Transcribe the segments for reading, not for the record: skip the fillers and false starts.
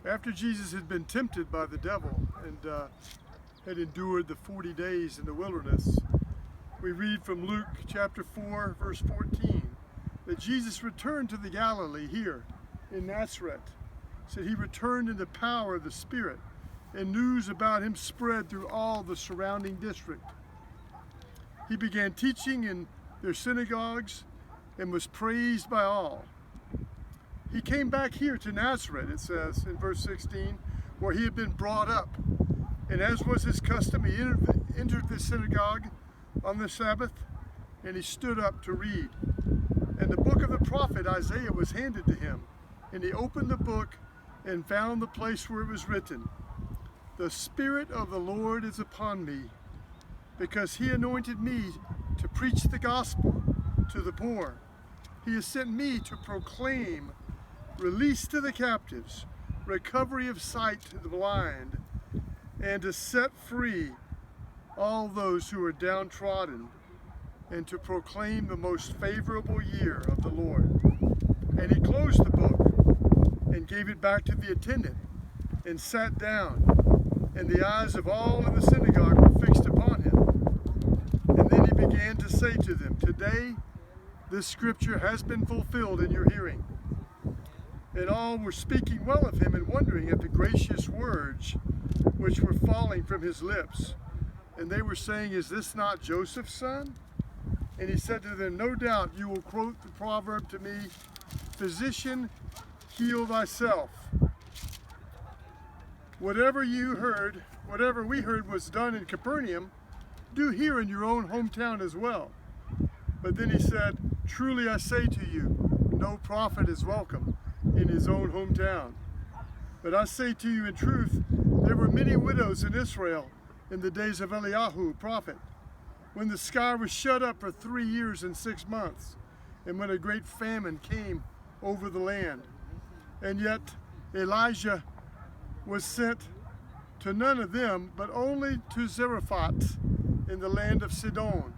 After Jesus had been tempted by the devil and had endured the 40 days in the wilderness, we read from Luke chapter 4, verse 14, that Jesus returned to the Galilee here in Nazareth. It said he returned in the power of the Spirit, and news about him spread through all the surrounding district. He began teaching in their synagogues and was praised by all. He came back here to Nazareth, it says in verse 16, where he had been brought up. And as was his custom, he entered the synagogue on the Sabbath, and he stood up to read. And the book of the prophet Isaiah was handed to him. And he opened the book and found the place where it was written, "The Spirit of the Lord is upon me, because he anointed me to preach the gospel to the poor. He has sent me to proclaim release to the captives, recovery of sight to the blind, and to set free all those who are downtrodden, and to proclaim the most favorable year of the Lord." And he closed the book and gave it back to the attendant and sat down, and the eyes of all in the synagogue were fixed upon him. And then he began to say to them, "Today this scripture has been fulfilled in your hearing." And all were speaking well of him and wondering at the gracious words which were falling from his lips. And they were saying, "Is this not Joseph's son?" And he said to them, "No doubt you will quote the proverb to me, 'Physician, heal thyself.' Whatever we heard was done in Capernaum, do here in your own hometown as well." But then he said, "Truly I say to you, no prophet is welcome in his own hometown. But I say to you in truth, there were many widows in Israel in the days of Eliyahu, prophet, when the sky was shut up for 3 years and 6 months, and when a great famine came over the land. And yet Elijah was sent to none of them, but only to Zarephath in the land of Sidon,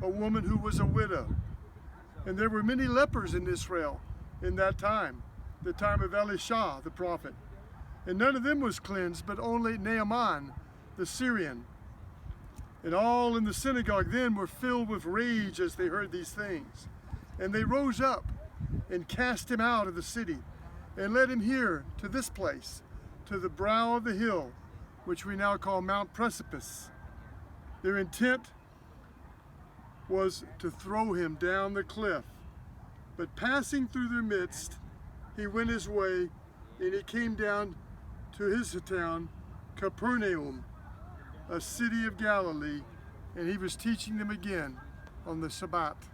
a woman who was a widow. And there were many lepers in Israel in that time, the time of Elisha the prophet. And none of them was cleansed, but only Naaman the Syrian. And all in the synagogue then were filled with rage as they heard these things. And they rose up and cast him out of the city, and led him here to this place, to the brow of the hill, which we now call Mount Precipice. Their intent was to throw him down the cliff. But passing through their midst, he went his way, and he came down to his town, Capernaum, a city of Galilee, and he was teaching them again on the Sabbath.